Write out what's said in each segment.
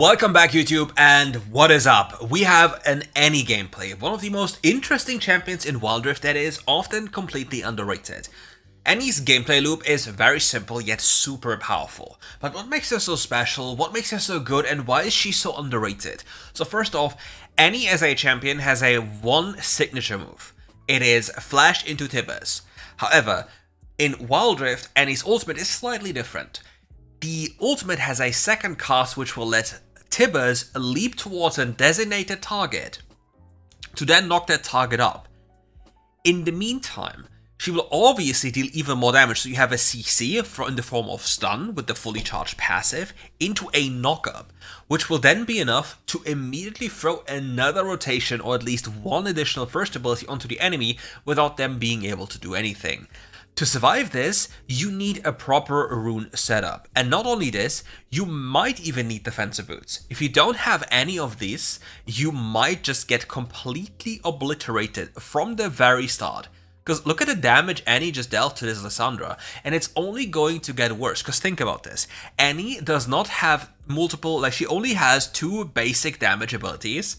Welcome back, YouTube, and what is up? We have an Annie gameplay, one of the most interesting champions in WildRift that is often completely underrated. Annie's gameplay loop is very simple yet super powerful. But what makes her so special, what makes her so good, and why is she so underrated? So first off, Annie as a champion has a one signature move. It is Flash into Tibbers. However, in WildRift, Annie's ultimate is slightly different. The ultimate has a second cast which will let Tibbers leap towards a designated target to then knock that target up. In the meantime, she will obviously deal even more damage, so you have a CC in the form of stun with the fully charged passive into a knockup, which will then be enough to immediately throw another rotation or at least one additional first ability onto the enemy without them being able to do anything. To survive this, you need a proper rune setup, and not only this, you might even need defensive boots. If you don't have any of these, you might just get completely obliterated from the very start. Because look at the damage Annie just dealt to this Lissandra, and it's only going to get worse, because think about this. Annie does not have multiple, she only has two basic damage abilities.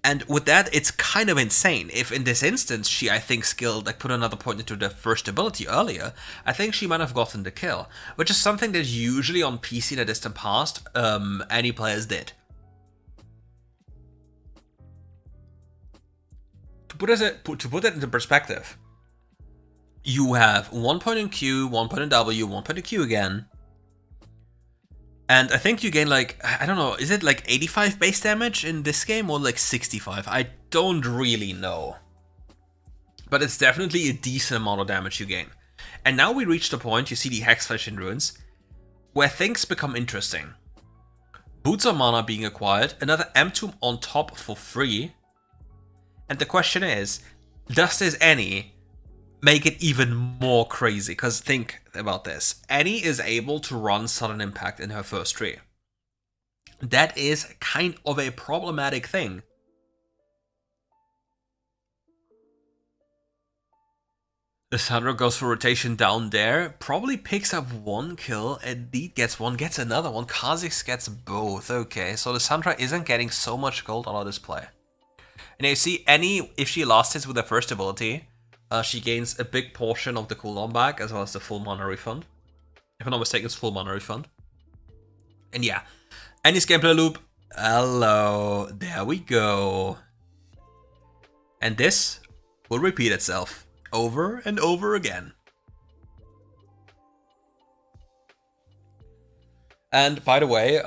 And with that, it's kind of insane. If in this instance she, I think, skilled, put another point into the first ability earlier, I think she might have gotten the kill. Which is something that usually on PC in the distant past, any players did. To put it into perspective, you have 1 point in Q, 1 point in W, 1 point in Q again. And I think you gain I don't know, is it 85 base damage in this game or 65? I don't really know. But it's definitely a decent amount of damage you gain. And now we reach the point, you see the Hexflesh in Ruins, where things become interesting. Boots of Mana being acquired, another M-Tomb on top for free. And the question is, does this Annie make it even more crazy? Because think about this. Annie is able to run sudden impact in her first tree. That is kind of a problematic thing. Lissandra goes for rotation down there, probably picks up one kill, Indeed gets one, gets another one, Kha'Zix gets both. Okay, so Lissandra isn't getting so much gold out of this play. And you see, Annie, if she last hits with her first ability, she gains a big portion of the cooldown back, as well as the full mana refund. If I'm not mistaken, it's full mana refund. And yeah, Annie's gameplay loop. Hello, there we go. And this will repeat itself over and over again. And by the way,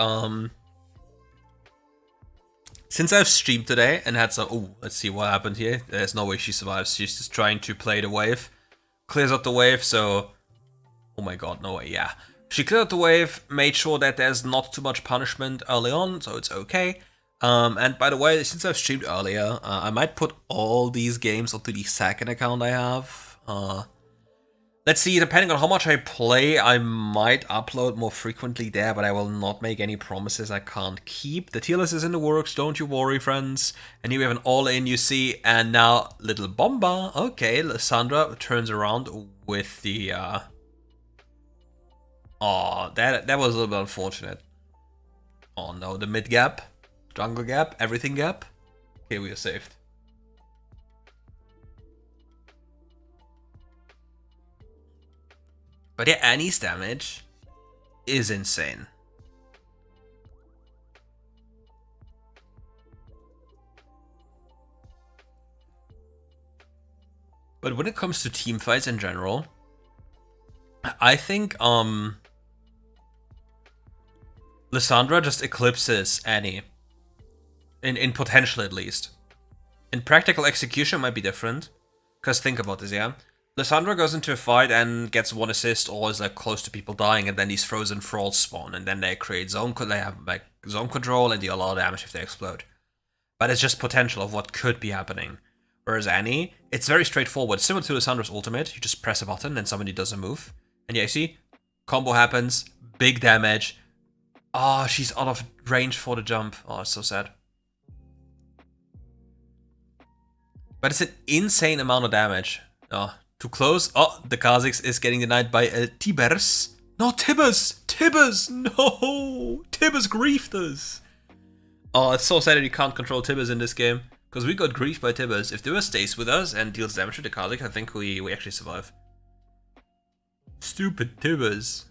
since I've streamed today and had some... Oh, let's see what happened here. There's no way she survives. She's just trying to play the wave. Clears out the wave, so... Oh my god, no way, yeah. She cleared out the wave, made sure that there's not too much punishment early on, so it's okay. And by the way, since I've streamed earlier, I might put all these games onto the second account I have. Let's see, depending on how much I play, I might upload more frequently there, but I will not make any promises I can't keep. The tier list is in the works, don't you worry, friends. And here we have an all-in, you see, and now Little Bomba. Okay, Lissandra turns around with the... Oh, that was a little bit unfortunate. Oh no, the mid gap, jungle gap, everything gap. Okay, we are saved. But yeah, Annie's damage is insane. But when it comes to team fights in general, I think Lissandra just eclipses Annie. In potential, at least. In practical execution, it might be different. Because think about this, yeah? Lissandra goes into a fight and gets one assist, or is close to people dying, and then these frozen thralls spawn, and then they create zone. They have zone control and deal a lot of damage if they explode. But it's just potential of what could be happening. Whereas Annie, it's very straightforward. Similar to Lissandra's ultimate, you just press a button and somebody does a move. And yeah, you see, combo happens, big damage. Oh, she's out of range for the jump. Oh, it's so sad. But it's an insane amount of damage. Oh, too close. Oh, the Kha'Zix is getting denied by Tibbers. No, Tibbers! Tibbers! No! Tibbers griefed us! Oh, it's so sad that you can't control Tibbers in this game. Because we got griefed by Tibbers. If Tibbers stays with us and deals damage to the Kha'Zix, I think we actually survive. Stupid Tibbers.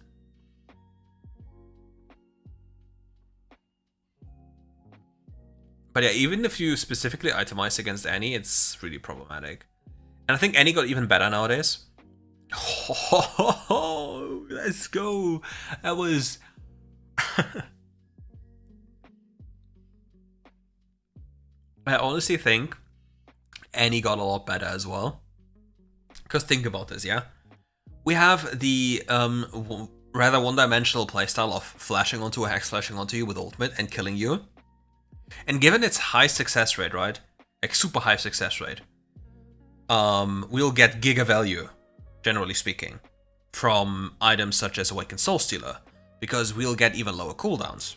But yeah, even if you specifically itemize against Annie, it's really problematic. And I think Annie got even better nowadays. Oh, let's go. That was... I honestly think Annie got a lot better as well. Because think about this, yeah? We have the rather one-dimensional playstyle of flashing onto a hex, flashing onto you with ultimate and killing you. And given its high success rate, right? Like super high success rate. We'll get giga value, generally speaking, from items such as Awakened Soul Stealer, because we'll get even lower cooldowns.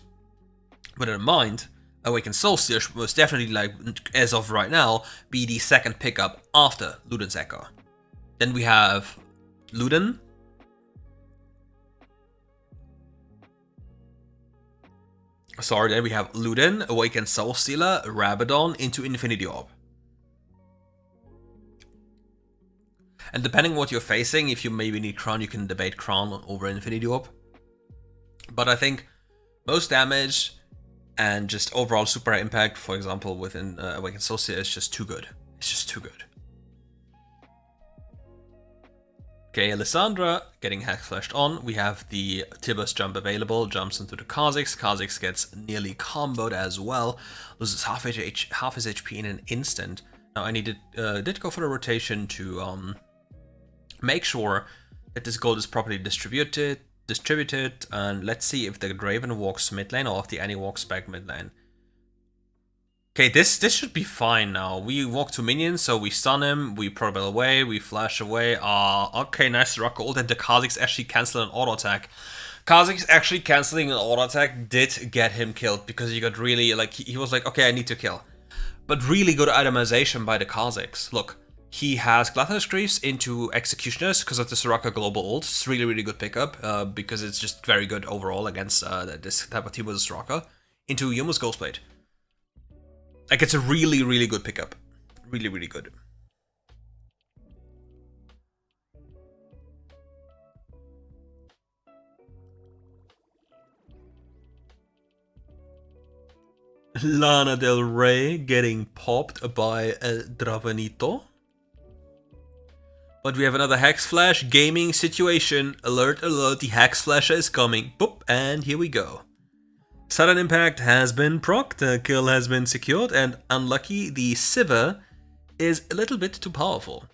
But in mind, Awakened Soul Stealer should most definitely, like, as of right now, be the second pickup after Luden's Echo. Then we have Luden. Sorry, then we have Luden, Awakened Soul Stealer, Rabadon into Infinity Orb. And depending on what you're facing, if you maybe need Crown, you can debate Crown over Infinity Orb. But I think most damage and just overall super high impact, for example, within Awakened Soul Stealer, is just too good. It's just too good. Okay, Alessandra getting hex flashed on. We have the Tibbers jump available, jumps into the Kha'Zix. Kha'Zix gets nearly comboed as well, loses half his HP in an instant. Now I did go for the rotation to make sure that this gold is properly distributed, and let's see if the Draven walks mid lane or if the Annie walks back mid lane. Okay, this should be fine now. We walk to minions, so we stun him, we probel away, we flash away. Okay, nice rock ult, and the Kha'Zix actually cancel an auto attack. Kha'Zix actually canceling an auto attack did get him killed, because he got really, like, he was like, okay, I need to kill. But really good itemization by the Kha'Zix. Look, he has Gluttonous Griefs into Executioners because of the Soraka global ult. It's really, really good pickup, because it's just very good overall against this type of team with Soraka. Into Youmuu's Ghostblade. Like, it's a really, really good pickup. Really, really good. Lana Del Rey getting popped by El Dravenito. But we have another Hex Flash gaming situation. Alert, alert, the Hex Flasher is coming. Boop, and here we go. Sudden Impact has been procced, the kill has been secured, and unlucky, the Sivir is a little bit too powerful.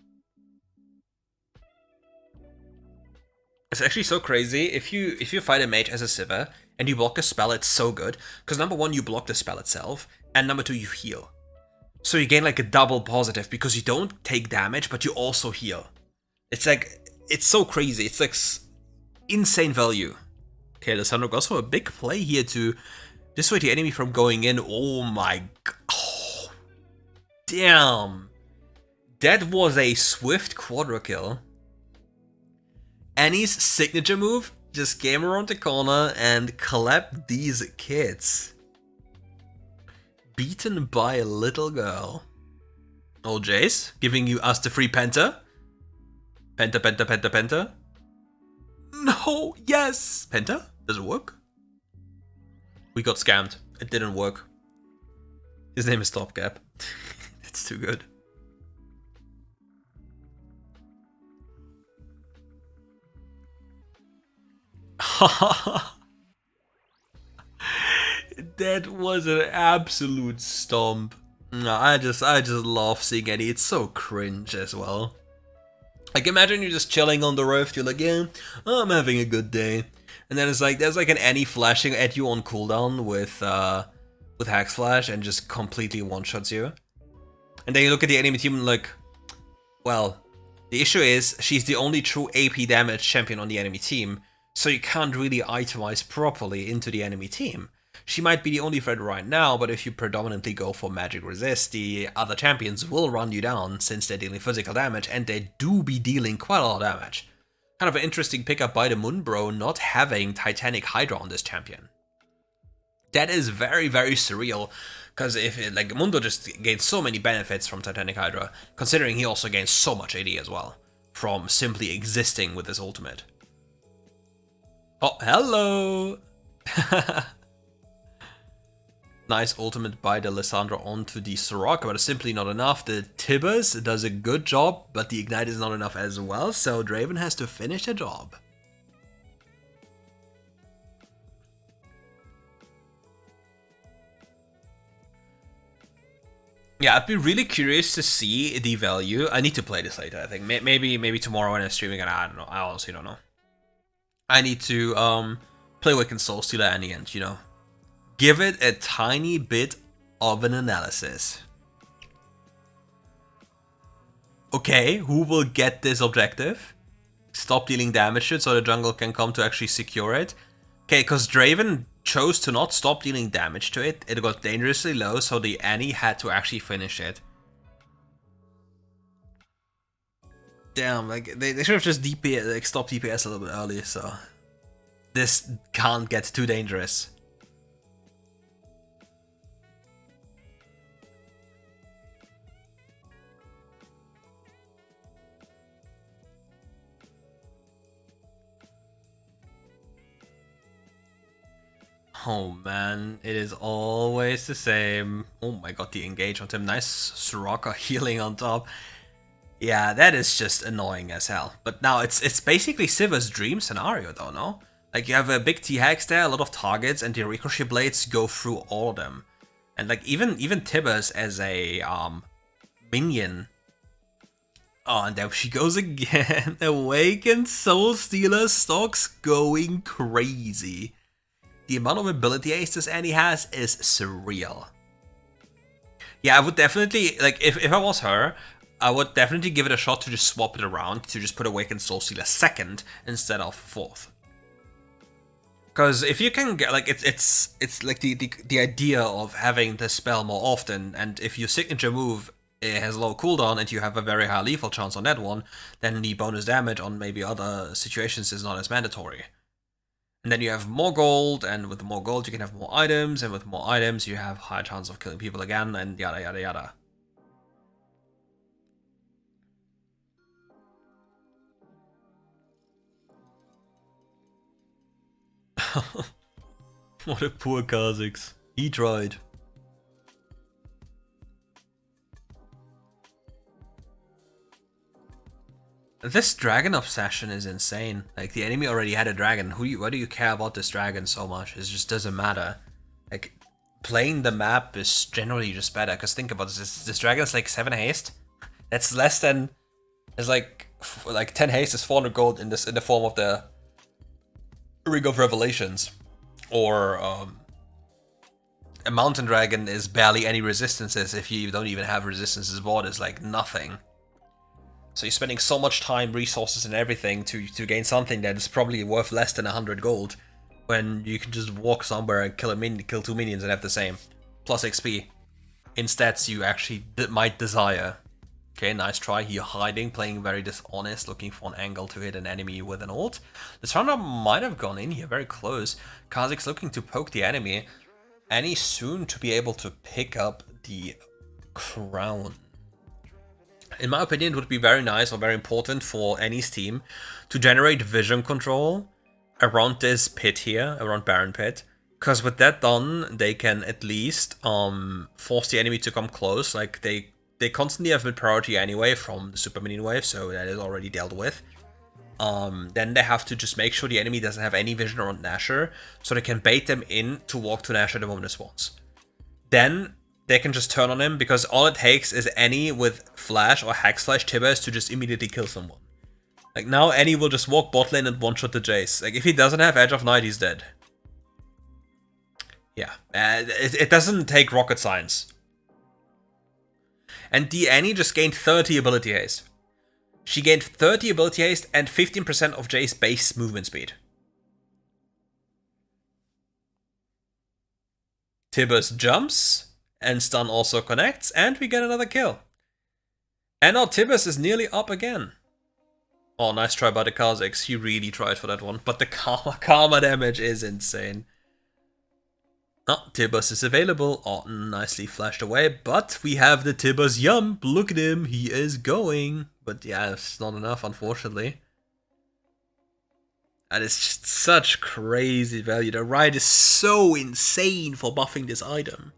It's actually so crazy. If you fight a mage as a Sivir and you block a spell, it's so good. Because number one, you block the spell itself, and number two, you heal. So you gain like a double positive because you don't take damage, but you also heal. It's like, it's so crazy. It's like insane value. Okay, Alessandro goes for a big play here to dissuade the enemy from going in. Oh my god. Oh, damn. That was a swift quadra kill. Annie's signature move just came around the corner and clapped these kids. Beaten by a little girl. Oh, Jace, giving us the free Penta. Penta, Penta, Penta, Penta. No, yes! Penta? Does it work? We got scammed. It didn't work. His name is Stopgap. It's too good. That was an absolute stomp. No, I just love seeing Eddie. It's so cringe as well. Like, imagine you're just chilling on the Rift, you're like, yeah, I'm having a good day. And then it's like, there's like an Annie flashing at you on cooldown with Hex Flash and just completely one-shots you. And then you look at the enemy team and like, well, the issue is, she's the only true AP damage champion on the enemy team, so you can't really itemize properly into the enemy team. She might be the only threat right now, but if you predominantly go for magic resist, the other champions will run you down since they're dealing physical damage, and they do be dealing quite a lot of damage. Kind of an interesting pickup by the Moonbro not having Titanic Hydra on this champion. That is very, very surreal, because like Mundo just gains so many benefits from Titanic Hydra, considering he also gains so much AD as well from simply existing with his ultimate. Oh, hello! Nice ultimate by the Lissandra onto the Soraka, but it's simply not enough. The Tibbers does a good job, but the Ignite is not enough as well, so Draven has to finish the job. Yeah, I'd be really curious to see the value. I need to play this later, I think. Maybe tomorrow when I'm streaming, and I don't know. I honestly don't know. I need to play Wiccan Soul Stealer in the end, you know. Give it a tiny bit of an analysis. Okay, who will get this objective? Stop dealing damage to it so the jungle can come to actually secure it. Okay, because Draven chose to not stop dealing damage to it. It got dangerously low, so the Annie had to actually finish it. Damn, like they should have just DPS, like stopped DPS a little bit earlier, so this can't get too dangerous. Oh man, it is always the same. Oh my god, the engage on him. Nice Soraka healing on top. Yeah, that is just annoying as hell. But now it's basically Siva's dream scenario though, no? Like you have a big T-Hex there, a lot of targets, and the Ricochet Blades go through all of them. And like even Tibbers as a minion. Oh, and there she goes again. Awakened Soul Stealer stocks going crazy. The amount of ability haste this Annie has is surreal. Yeah, I would definitely, like, if I was her, I would definitely give it a shot to just swap it around, to just put Awakened Soul Stealer second instead of fourth. Because if you can get, like, it's like the idea of having this spell more often, and if your signature move it has low cooldown and you have a very high lethal chance on that one, then the bonus damage on maybe other situations is not as mandatory. And then you have more gold, and with more gold you can have more items, and with more items you have higher chance of killing people again, and yada yada yada. What a poor Kha'Zix. He tried. This dragon obsession is insane. Like, the enemy already had a dragon. Why do you care about this dragon so much? It just doesn't matter. Like, playing the map is generally just better. Because think about this. This dragon is like 7 haste. That's less than... It's like 10 haste is 400 gold in the form of the Ring of Revelations. Or a mountain dragon is barely any resistances. If you don't even have resistances board, it's like nothing. So you're spending so much time, resources, and everything to gain something that is probably worth less than 100 gold, when you can just walk somewhere and kill 2 minions and have the same, plus XP, in stats you actually might desire. Okay, nice try here, hiding, playing very dishonest, looking for an angle to hit an enemy with an ult. This round might have gone in here, very close. Kha'Zix looking to poke the enemy, and he's soon to be able to pick up the crown. In my opinion, it would be very nice or very important for Annie's team to generate vision control around this pit here, around Baron Pit. Because with that done, they can at least force the enemy to come close. Like, they constantly have mid priority anyway from the super minion wave, so that is already dealt with. Then they have to just make sure the enemy doesn't have any vision around Nashor, so they can bait them in to walk to Nashor the moment it spawns. Then they can just turn on him, because all it takes is Annie with Flash or Hack Slash Tibbers to just immediately kill someone. Like, now Annie will just walk bot lane and one-shot the Jace. Like, if he doesn't have Edge of Night, he's dead. Yeah, it doesn't take rocket science. And the Annie just gained 30 ability haste. She gained 30 ability haste and 15% of Jace's base movement speed. Tibbers jumps, and stun also connects, and we get another kill. And now Tibbers is nearly up again. Oh, nice try by the Kazakhs. He really tried for that one. But the karma damage is insane. Oh, Tibus is available. Oh, nicely flashed away. But we have the Tibus Yump. Look at him. He is going. But yeah, it's not enough, unfortunately. And it's just such crazy value. The ride is so insane for buffing this item.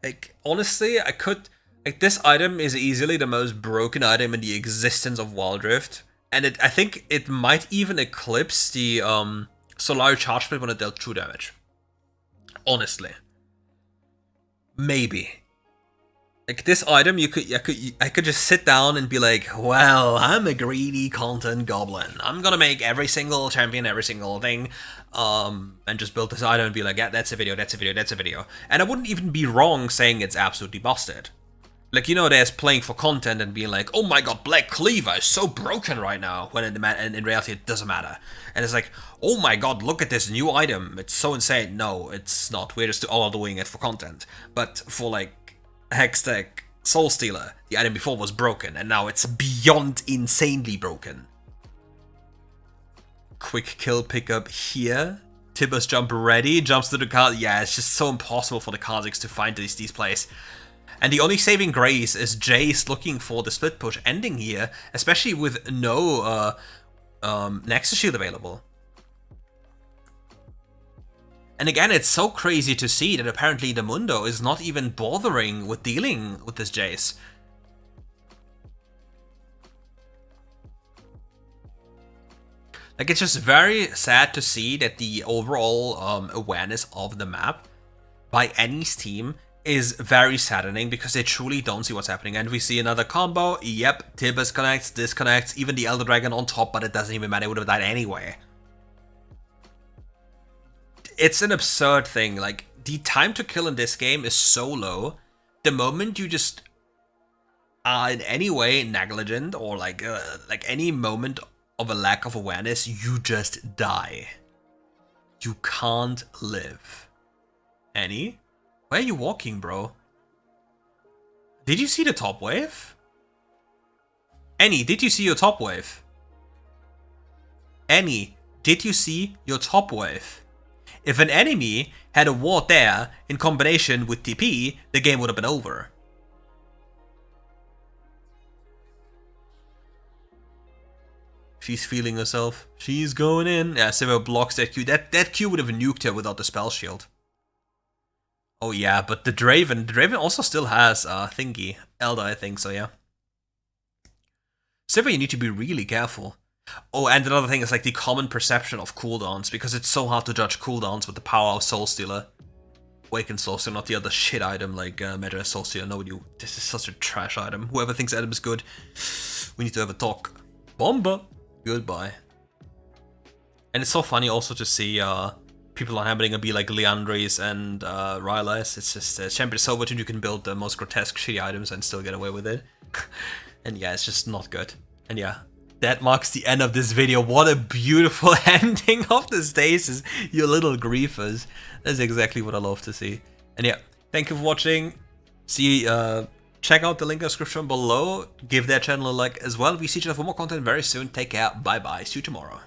Like, honestly, like, this item is easily the most broken item in the existence of WildRift. And I think it might even eclipse the Solar Charge Split when it dealt true damage. Honestly. Maybe. Like, this item, I could just sit down and be like, well, I'm a greedy content goblin. I'm gonna make every single champion, every single thing, and just build this item and be like, yeah, that's a video, that's a video, that's a video. And I wouldn't even be wrong saying it's absolutely busted. Like, you know, there's playing for content and being like, oh my god, Black Cleaver is so broken right now, when in reality it doesn't matter. And it's like, oh my god, look at this new item, it's so insane. No, it's not, we're just all doing it for content. But for, like, Hextech Soul Stealer, the item before was broken, and now it's beyond insanely broken. Quick kill pickup here. Tibus jump ready, jumps to the car. Yeah, it's just so impossible for the Kazakhs to find these plays. And the only saving grace is Jace looking for the split push ending here, especially with no Nexus Shield available. And again, it's so crazy to see that apparently the Mundo is not even bothering with dealing with this Jace. Like, it's just very sad to see that the overall awareness of the map by any's team is very saddening, because they truly don't see what's happening. And we see another combo. Yep, Tibus connects, disconnects, even the Elder Dragon on top, but it doesn't even matter, it would have died anyway. It's an absurd thing. Like, the time to kill in this game is so low. The moment you just are in any way negligent, or like any moment of a lack of awareness, you just die. You can't live. Annie? Where are you walking, bro? Did you see the top wave? Annie, did you see your top wave? Annie, did you see your top wave? If an enemy had a ward there in combination with TP, the game would have been over. She's feeling herself. She's going in. Yeah, Sivir blocks that Q. That Q would have nuked her without the spell shield. Oh yeah, but the Draven also still has thingy. Elder, I think, so yeah. Sivir, you need to be really careful. Oh, and another thing is like the common perception of cooldowns, because it's so hard to judge cooldowns with the power of Soul Stealer. Awaken Soul Stealer, not the other shit item like Meta Soul Stealer. No, this is such a trash item. Whoever thinks item is good, we need to have a talk. Bomba! Goodbye. And it's so funny also to see people on Hammering be like Leandris and Rylais. It's just Champion is so much, and you can build the most grotesque shitty items and still get away with it. And yeah, it's just not good. And yeah, that marks the end of this video. What a beautiful ending of the stasis, you little griefers. That's exactly what I love to see. And yeah, thank you for watching. Check out the link in the description below. Give their channel a like as well. We see each other for more content very soon. Take care. Bye bye. See you tomorrow.